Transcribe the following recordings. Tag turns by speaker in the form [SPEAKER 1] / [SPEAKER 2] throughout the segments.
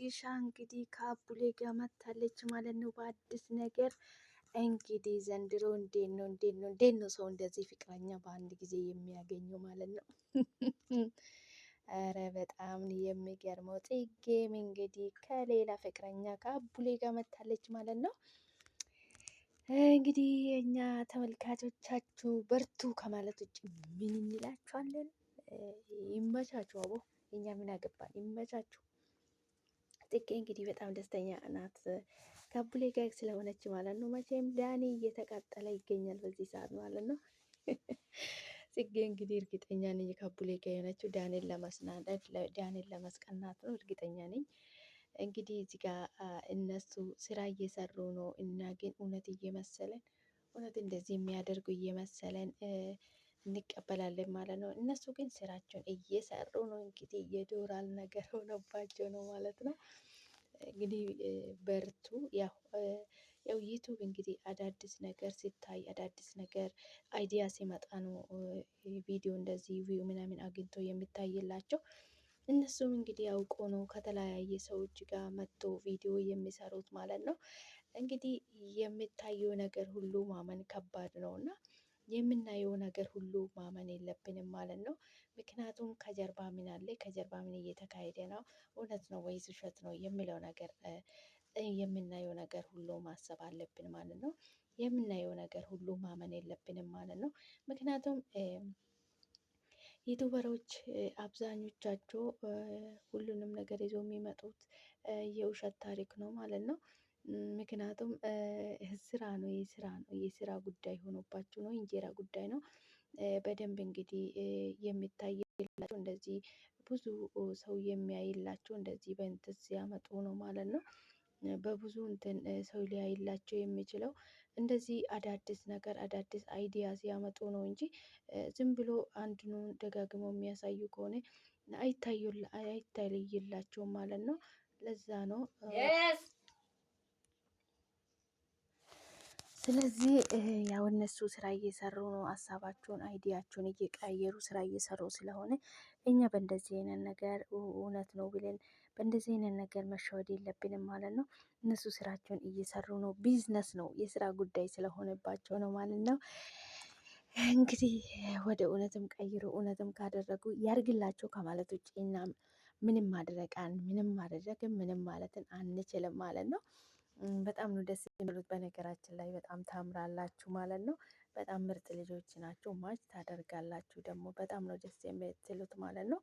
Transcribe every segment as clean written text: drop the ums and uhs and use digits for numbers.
[SPEAKER 1] እርግሻ እንግዲህ ከአቡሌ ጋር መታለች ማለት ነው በአዲስ ነገር። እንግዲህ ዘንድሮ እንዴት ነው ሰው እንደዚህ ፍቅረኛ በአንድ ጊዜ የሚያገኘው ማለት ነው? ኧረ በጣም የሚገርመው ጽጌም እንግዲህ ከሌላ ፍቅረኛ ከአቡሌ ጋር መታለች ማለት ነው። እንግዲህ እኛ ተመልካቾቻችሁ በርቱ ከማለት ውጭ ምን እንላችኋለን? ይመቻችሁ። አቦ እኛ ምን አገባን? ይመቻችሁ። ጽጌ እንግዲህ በጣም ደስተኛ ናት ከአቡሌ ጋር ስለሆነች ማለት ነው። መቼም ዳኒ እየተቃጠለ ይገኛል በዚህ ሰዓት ማለት ነው። ጽጌ እንግዲህ እርግጠኛ ነኝ ከአቡሌ ጋር የሆነችው ዳኒን ለማስናደድ ዳኒን ለማስቀናት ነው፣ እርግጠኛ ነኝ። እንግዲህ እዚህ ጋር እነሱ ስራ እየሰሩ ነው እና ግን እውነት እየመሰለን እውነት እንደዚህ የሚያደርጉ እየመሰለን እንቀበላለን ማለት ነው። እነሱ ግን ስራቸውን እየሰሩ ነው። እንግዲህ የዶራል ነገር ሆነባቸው ነው ማለት ነው። እንግዲህ በርቱ። ያው ዩቱብ እንግዲህ አዳዲስ ነገር ሲታይ አዳዲስ ነገር አይዲያ ሲመጣ ነው ቪዲዮ እንደዚህ ቪው ምናምን አግኝቶ የሚታይላቸው። እነሱም እንግዲህ አውቆ ነው ከተለያየ ሰዎች ጋር መጥቶ ቪዲዮ የሚሰሩት ማለት ነው። እንግዲህ የሚታየው ነገር ሁሉ ማመን ከባድ ነው እና የምናየው ነገር ሁሉ ማመን የለብንም ማለት ነው። ምክንያቱም ከጀርባ ምን አለ፣ ከጀርባ ምን እየተካሄደ ነው፣ እውነት ነው ወይስ ውሸት ነው የሚለው ነገር የምናየው ነገር ሁሉ ማሰብ አለብን ማለት ነው። የምናየው ነገር ሁሉ ማመን የለብንም ማለት ነው። ምክንያቱም ዩቱበሮች አብዛኞቻቸው ሁሉንም ነገር ይዞ የሚመጡት የውሸት ታሪክ ነው ማለት ነው። ምክንያቱም ስራ ነው የስራ ጉዳይ ሆኖባቸው ነው፣ እንጀራ ጉዳይ ነው። በደንብ እንግዲህ የሚታይላቸው እንደዚህ ብዙ ሰው የሚያይላቸው እንደዚህ በእንትን ሲያመጡ ነው ማለት ነው። በብዙ እንትን ሰው ሊያይላቸው የሚችለው እንደዚህ አዳዲስ ነገር አዳዲስ አይዲያ ሲያመጡ ነው እንጂ ዝም ብሎ አንድኑ ደጋግሞ የሚያሳዩ ከሆነ አይታይላቸውም ማለት ነው። ለዛ ነው ስለዚህ ያው እነሱ ስራ እየሰሩ ነው። ሀሳባቸውን አይዲያቸውን እየቀያየሩ ስራ እየሰሩ ስለሆነ እኛ በእንደዚህ አይነት ነገር እውነት ነው ብለን በእንደዚህ አይነት ነገር መሸወድ የለብንም ማለት ነው። እነሱ ስራቸውን እየሰሩ ነው። ቢዝነስ ነው፣ የስራ ጉዳይ ስለሆነባቸው ነው ማለት ነው። እንግዲህ ወደ እውነትም ቀይሮ እውነትም ካደረጉ ያርግላቸው ከማለት ውጭ እና ምንም ማድረግም ምንም ማለትን አንችልም ማለት ነው። በጣም ነው ደስ የሚሉት። በነገራችን ላይ በጣም ታምራላችሁ ማለት ነው። በጣም ምርጥ ልጆች ናቸው። ማች ታደርጋላችሁ ደግሞ በጣም ነው ደስ የምትሉት ማለት ነው።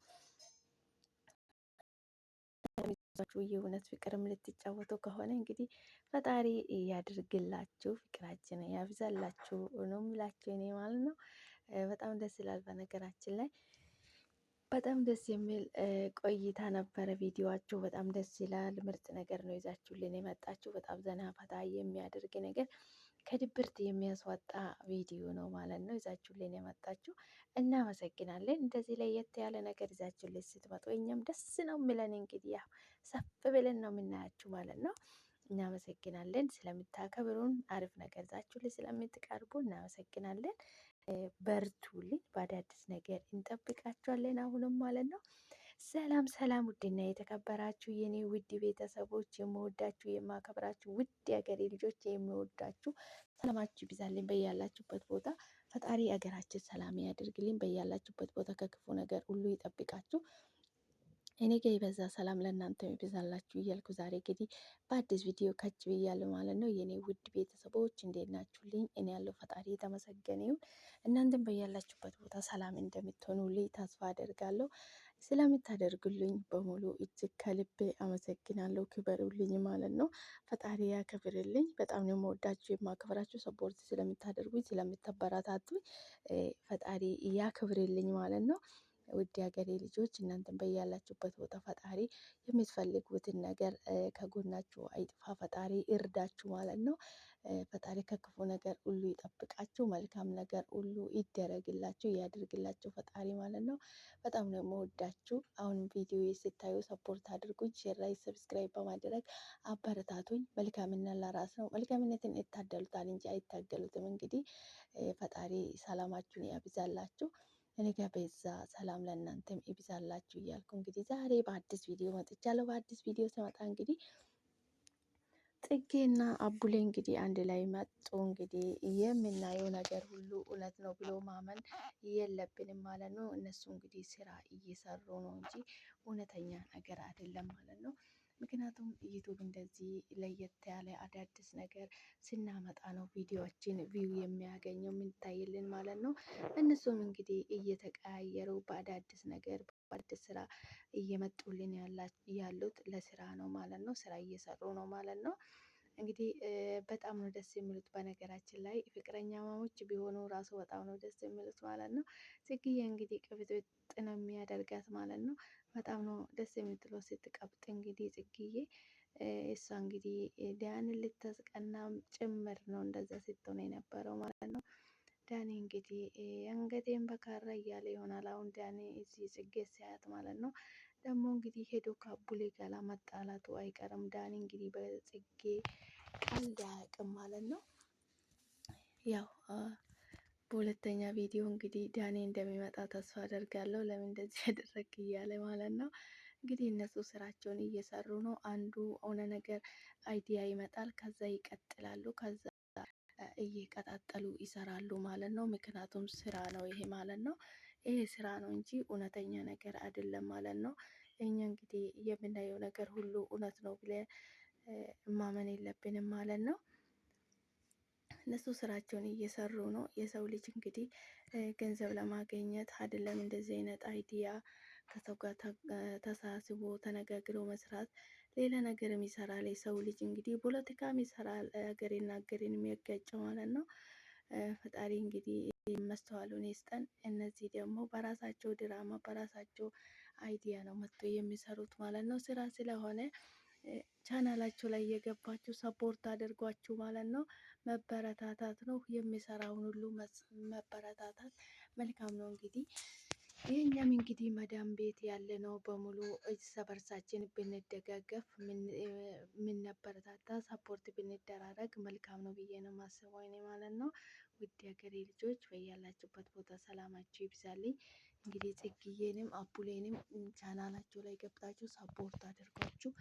[SPEAKER 1] የእውነት ፍቅርም ልትጫወቱ ከሆነ እንግዲህ ፈጣሪ ያድርግላችሁ፣ ፍቅራችን ያብዛላችሁ ነው የምላችሁ እኔ ማለት ነው። በጣም ደስ ይላል። በነገራችን ላይ በጣም ደስ የሚል ቆይታ ነበረ። ቪዲዮአችሁ በጣም ደስ ይላል። ምርጥ ነገር ነው ይዛችሁልን የመጣችሁ። በጣም ዘና ፈታ የሚያደርግ ነገር ከድብርት የሚያስወጣ ቪዲዮ ነው ማለት ነው ይዛችሁልን የመጣችሁ። እናመሰግናለን። እንደዚህ ለየት ያለ ነገር ይዛችሁልን ስትመጡ እኛም ደስ ነው የሚለን። እንግዲህ ያው ሰፍ ብለን ነው የምናያችሁ ማለት ነው። እናመሰግናለን ስለምታከብሩን፣ አሪፍ ነገር ይዛችሁልን ስለምትቀርቡ እናመሰግናለን። በርቱልኝ። በአዳዲስ ነገር እንጠብቃችኋለን አሁንም ማለት ነው። ሰላም ሰላም፣ ውድና የተከበራችሁ የኔ ውድ ቤተሰቦች፣ የምወዳችሁ የማከብራችሁ ውድ የሀገሬ ልጆች፣ የሚወዳችሁ ሰላማችሁ ይብዛልኝ በያላችሁበት ቦታ። ፈጣሪ ሀገራችን ሰላም ያድርግልኝ። በያላችሁበት ቦታ ከክፉ ነገር ሁሉ ይጠብቃችሁ። እኔ ጋ የበዛ ሰላም ለእናንተ ይብዛላችሁ እያልኩ ዛሬ እንግዲህ በአዲስ ቪዲዮ ከች ብያለሁ ማለት ነው። የኔ ውድ ቤተሰቦች እንዴት ናችሁልኝ? እኔ ያለው ፈጣሪ የተመሰገነ ይሁን። እናንተም በያላችሁበት ቦታ ሰላም እንደምትሆኑልኝ ተስፋ አደርጋለሁ። ስለምታደርጉልኝ በሙሉ እጅግ ከልቤ አመሰግናለሁ። ክበሩልኝ ማለት ነው። ፈጣሪ ያክብርልኝ። በጣም ነው የምወዳችሁ የማከብራችሁ። ሰፖርት ስለምታደርጉኝ ስለምታበረታቱኝ ፈጣሪ ያክብርልኝ ማለት ነው። ውድ ሀገሬ ልጆች እናንተም በያላችሁበት ቦታ ፈጣሪ የምትፈልጉትን ነገር ከጎናችሁ አይጥፋ፣ ፈጣሪ እርዳችሁ ማለት ነው። ፈጣሪ ከክፉ ነገር ሁሉ ይጠብቃችሁ፣ መልካም ነገር ሁሉ ይደረግላችሁ፣ ያድርግላችሁ ፈጣሪ ማለት ነው። በጣም ነው የምወዳችሁ። አሁን ቪዲዮ ስታዩ ሰፖርት አድርጉኝ፣ ሼር ላይ ሰብስክራይብ በማድረግ አበረታቱኝ። መልካምነት ለራስ ነው። መልካምነትን ይታደሉታል እንጂ አይታገሉትም። እንግዲህ ፈጣሪ ሰላማችሁን ያብዛላችሁ። እኔ ጋር በዛ ሰላም ለእናንተም ይብዛላችሁ እያልኩ እንግዲህ ዛሬ በአዲስ ቪዲዮ መጥቻለሁ። በአዲስ ቪዲዮ ስመጣ እንግዲህ ጽጌና አቡሌ እንግዲህ አንድ ላይ መጡ። እንግዲህ የምናየው ነገር ሁሉ እውነት ነው ብሎ ማመን የለብንም ማለት ነው። እነሱ እንግዲህ ስራ እየሰሩ ነው እንጂ እውነተኛ ነገር አይደለም ማለት ነው። ምክንያቱም ዩቱብ እንደዚህ ለየት ያለ አዳዲስ ነገር ስናመጣ ነው ቪዲዮዎችን ቪው የሚያገኘው የሚታይልን ማለት ነው። እነሱም እንግዲህ እየተቀያየሩ በአዳዲስ ነገር በአዲስ ስራ እየመጡልን ያሉት ለስራ ነው ማለት ነው። ስራ እየሰሩ ነው ማለት ነው። እንግዲህ በጣም ነው ደስ የሚሉት። በነገራችን ላይ ፍቅረኛ ማሞች ቢሆኑ ራሱ በጣም ነው ደስ የሚሉት ማለት ነው። ጽጌዬ እንግዲህ ቅብጥብጥ ነው የሚያደርጋት ማለት ነው። በጣም ነው ደስ የምትለው ስትቀብጥ እንግዲህ ጽጌዬ እሷ እንግዲህ ዳንን ልታስቀናም ጭምር ነው እንደዛ ስትሆን የነበረው ማለት ነው። ዳኒ እንግዲህ አንገቴን በካራ እያለ ይሆናል አሁን ዳኒ እዚህ ጽጌ ሲያያት ማለት ነው። ደግሞ እንግዲህ ሄዶ ከአቡሌ ጋር መጣላቱ አይቀርም። ዳኒ እንግዲህ በጽጌ ቀልድ አያውቅም ማለት ነው። ያው በሁለተኛ ቪዲዮ እንግዲህ ዳኒ እንደሚመጣ ተስፋ አደርጋለሁ። ለምን እንደዚህ ያደረግ እያለ ማለት ነው። እንግዲህ እነሱ ስራቸውን እየሰሩ ነው። አንዱ ሆነ ነገር አይዲያ ይመጣል፣ ከዛ ይቀጥላሉ፣ ከዛ እየቀጣጠሉ ይሰራሉ ማለት ነው። ምክንያቱም ስራ ነው ይሄ ማለት ነው። ይሄ ስራ ነው እንጂ እውነተኛ ነገር አይደለም ማለት ነው። እኛ እንግዲህ የምናየው ነገር ሁሉ እውነት ነው ብለን ማመን የለብንም ማለት ነው። እነሱ ስራቸውን እየሰሩ ነው። የሰው ልጅ እንግዲህ ገንዘብ ለማግኘት አይደለም እንደዚህ አይነት አይዲያ ከሰው ጋር ተሳስቦ ተነጋግሮ መስራት፣ ሌላ ነገርም ይሰራል። የሰው ልጅ እንግዲህ ፖለቲካም ይሰራል፣ ሀገሬና ሀገሬን የሚያጋጨው ማለት ነው። ፈጣሪ እንግዲህ መስተዋሉን ይስጠን። እነዚህ ደግሞ በራሳቸው ድራማ በራሳቸው አይዲያ ነው መጥቶ የሚሰሩት ማለት ነው። ስራ ስለሆነ ቻናላቸው ላይ የገባችሁ ሰፖርት አድርጓችሁ ማለት ነው። መበረታታት ነው የሚሰራውን ሁሉ መበረታታት መልካም ነው። እንግዲህ የኛም እንግዲህ መዳም ቤት ያለ ነው በሙሉ እርስ በርሳችን ብንደጋገፍ ምንበረታታ ሰፖርት ብንደራረግ መልካም ነው ብዬ ነው ማስበው እኔ ማለት ነው። ውድ ሀገሬ ልጆች በያላችሁበት ቦታ ሰላማችሁ ይብዛልኝ። እንግዲህ ጽጌዬንም አቡሌንም ቻናላቸው ላይ ገብታችሁ ሰፖርት አድርጓችሁ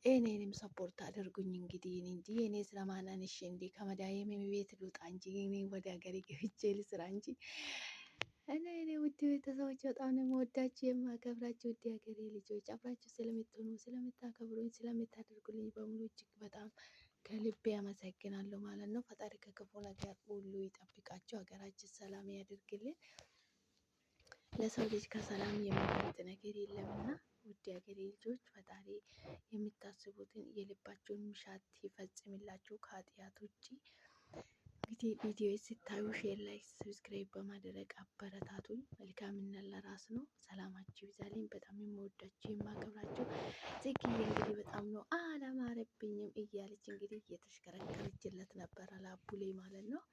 [SPEAKER 1] እኔንም ሰፖርት አድርጉኝ። እንግዲህ እኔ እንጂ እኔ ስለማናንሽ እንዴ ከመዳየም ቤት ልውጣ እንጂ እኔ ወደ ሀገሬ ገብቼ ልስራ እንጂ እኔ ውድ ቤተሰቦች በጣም ነው የምወዳችሁ የማከብራችሁ። ውድ ሀገሬ ልጆች አብራችሁ ስለምትሆኑ ስለምታከብሩኝ ስለምታደርጉልኝ በሙሉ እጅግ በጣም ከልቤ አመሰግናለሁ ማለት ነው። ፈጣሪ ከክፉ ነገር ሁሉ ይጠብቃችሁ፣ ሀገራችን ሰላም ያደርግልን። ለሰው ልጅ ከሰላም የሚበልጥ ነገር የለምና ውድ ሀገሬ ልጆች ፈጣሪ የምታስቡትን የልባችሁን ምሻት ይፈጽምላችሁ ከኃጢአት ውጭ። እንግዲህ ቪዲዮ ስታዩ ሼር፣ ላይክ፣ ሰብስክራይብ በማድረግ አበረታቱኝ። መልካምነት ለራስ ነው። ሰላማችሁ ይብዛልኝ። በጣም የምወዳችሁ የማከብራችሁ ጽጌዬ እንግዲህ በጣም ነው አላማረብኝም እያለች እንግዲህ እየተሽከረከረችለት ነበረ ለአቡሌ ማለት ነው።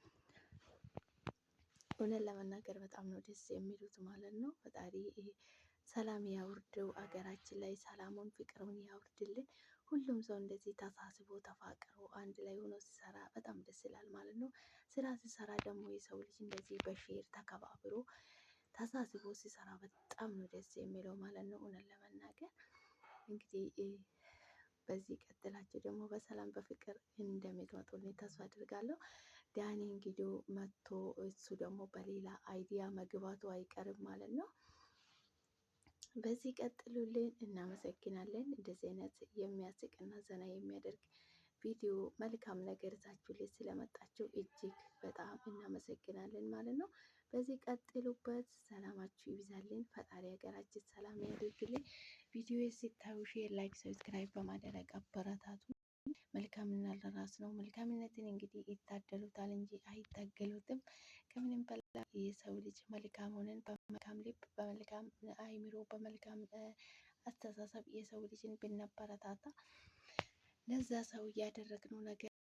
[SPEAKER 1] እውነት ለመናገር በጣም ነው ደስ የሚሉት ማለት ነው። ፈጣሪ ሰላም ያውርደው፣ አገራችን ላይ ሰላሙን ፍቅሩን ያውርድልን። ሁሉም ሰው እንደዚህ ተሳስቦ ተፋቅሮ አንድ ላይ ሆኖ ሲሰራ በጣም ደስ ይላል ማለት ነው። ስራ ሲሰራ ደግሞ የሰው ልጅ እንደዚህ በሼር ተከባብሮ ተሳስቦ ሲሰራ በጣም ነው ደስ የሚለው ማለት ነው። እውነት ለመናገር እንግዲህ በዚህ ቀጥላችሁ ደግሞ በሰላም በፍቅር እንደምትመጡልኝ ተስፋ አድርጋለሁ። ዳኒ እንግዲህ መጥቶ እሱ ደግሞ በሌላ አይዲያ መግባቱ አይቀርም ማለት ነው። በዚህ ቀጥሉልን፣ እናመሰግናለን። እንደዚህ አይነት የሚያስቅና ዘና የሚያደርግ ቪዲዮ መልካም ነገር ይዛችሁልን ስለመጣችሁ እጅግ በጣም እናመሰግናለን ማለት ነው። በዚህ ቀጥሉበት፣ ሰላማችሁ ይብዛልን። ፈጣሪ ሀገራችን ሰላም ያደርግልን። ቪዲዮ ሲታዩ ሼር፣ ላይክ፣ ሰብስክራይብ በማድረግ አበረታቱ። መልካምነት ለራስ ነው። መልካምነትን እንግዲህ ይታደሉታል እንጂ አይታገሉትም። ከምንም በላይ የሰው ልጅ መልካም ሆነን በመልካም ልብ በመልካም አይምሮ በመልካም አስተሳሰብ የሰው ልጅን ብናበረታታ ለዛ ሰው እያደረግነው ነገር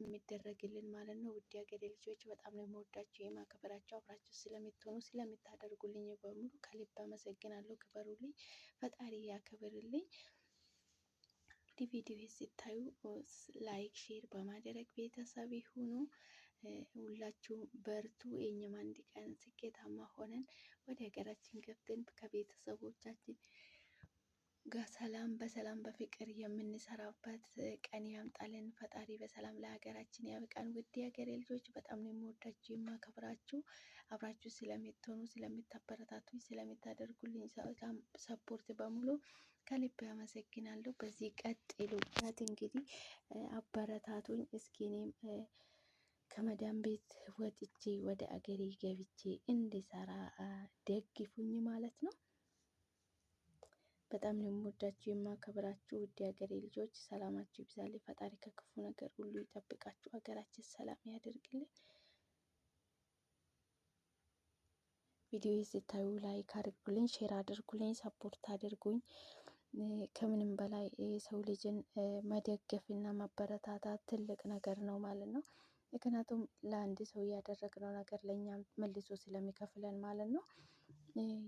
[SPEAKER 1] የሚደረግልን ማለት ነው። ውድ ሀገሬ ልጆች በጣም ነው የምወዳችሁ የማከበራችሁ። አብራችሁ ስለምትሆኑ ስለምታደርጉልኝ በሙሉ ከልብ አመሰግናለሁ። ክበሩልኝ፣ ፈጣሪ ያክብርልኝ። እንግዲህ ቪዲዮ ሲታዩ ላይክ ሼር በማድረግ ቤተሰብ ይሁኑ። ሁላችሁም በርቱ። የኛም አንድ ቀን ስኬታማ ሆነን ወደ ሀገራችን ገብተን ከቤተሰቦቻችን ጋር በሰላም በፍቅር የምንሰራበት ቀን ያምጣልን ፈጣሪ። በሰላም ለሀገራችን ያብቃን። ውድ የሀገሬ ልጆች በጣም ነው የምወዳችሁ የማከብራችሁ። አብራችሁ ስለምትሆኑ ስለምታበረታቱኝ፣ ስለምታደርጉልኝ ሰፖርት በሙሉ ከልብ አመሰግናለሁ። በዚህ ቀጥሉበት። እንግዲህ አበረታቱኝ። እስኪ እኔም ከመዳም ቤት ወጥቼ ወደ አገሬ ገብቼ እንድሰራ ደግፉኝ ማለት ነው። በጣም ነው የምወዳችሁ የማከብራችሁ ውድ ሀገሬ ልጆች፣ ሰላማችሁ ይብዛልኝ። ፈጣሪ ከክፉ ነገር ሁሉ ይጠብቃችሁ፣ ሀገራችን ሰላም ያደርግልን። ቪዲዮ ስታዩ ላይክ አድርጉልኝ፣ ሼር አድርጉልኝ፣ ሰፖርት አድርጉኝ። ከምንም በላይ የሰው ልጅን መደገፍ እና ማበረታታት ትልቅ ነገር ነው ማለት ነው። ምክንያቱም ለአንድ ሰው ያደረግነው ነገር ለእኛም መልሶ ስለሚከፍለን ማለት ነው።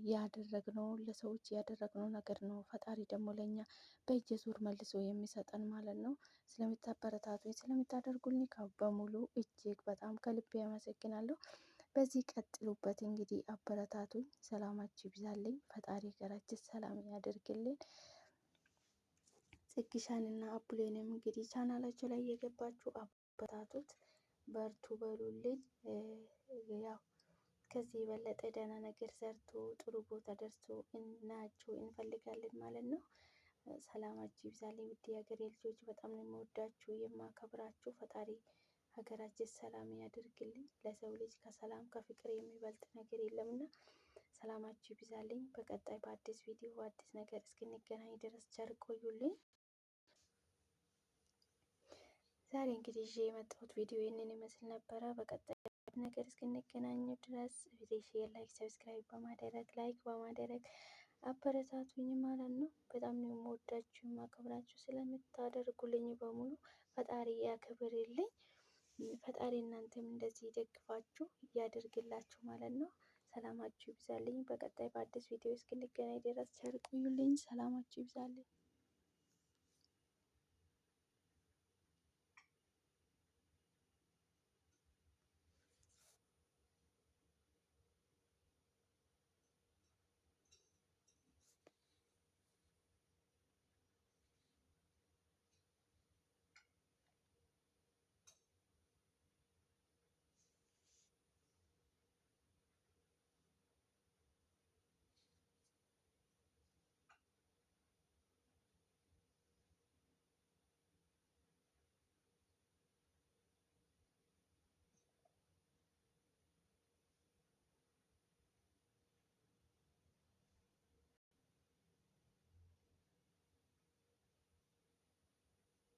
[SPEAKER 1] ያደረግነው ለሰዎች ያደረግነው ነገር ነው ፈጣሪ ደግሞ ለእኛ በእጅ ዙር መልሶ የሚሰጠን ማለት ነው። ስለምታበረታቱኝ ስለምታደርጉልኝ በሙሉ እጅግ በጣም ከልቤ ያመሰግናለሁ። በዚህ ቀጥሉበት። እንግዲህ አበረታቱኝ። ሰላማችሁ ይብዛልኝ። ፈጣሪ ሀገራችን ሰላም ያደርግልን። ጽግሻን እና አቡሌንም እንግዲህ ቻናላቸው ላይ የገባችሁ አበረታቱት፣ በርቱ በሉልኝ። ያው ከዚህ የበለጠ ደህና ነገር ሰርቶ ጥሩ ቦታ ደርሶ እናያችሁ እንፈልጋለን ማለት ነው። ሰላማችሁ ይብዛልኝ ውድ የሀገሬ ልጆች፣ በጣም ነው የምወዳችሁ የማከብራችሁ። ፈጣሪ ሀገራችን ሰላም ያድርግልኝ። ለሰው ልጅ ከሰላም ከፍቅር የሚበልጥ ነገር የለምና ሰላማችሁ ይብዛልኝ። በቀጣይ በአዲስ ቪዲዮ አዲስ ነገር እስክንገናኝ ድረስ ቸር ቆዩልኝ። ዛሬ እንግዲህ ይዤ የመጣሁት ቪዲዮ ይህንን ይመስል ነበረ። በቀጣይ ነገር እስክንገናኝ ድረስ ሼር፣ ላይክ፣ ሰብስክራይብ በማድረግ አበረታቱኝ ማለት ነው። በጣም ነው የምወዳችሁ የማከብራችሁ። ስለምታደርጉልኝ በሙሉ ፈጣሪ ያክብርልኝ። ፈጣሪ እናንተም እንደዚህ ደግፋችሁ ያደርግላችሁ ማለት ነው። ሰላማችሁ ይብዛልኝ። በቀጣይ በአዲስ ቪዲዮ እስክንገናኝ ድረስ ቸር ቆዩልኝ። ሰላማችሁ ይብዛልኝ።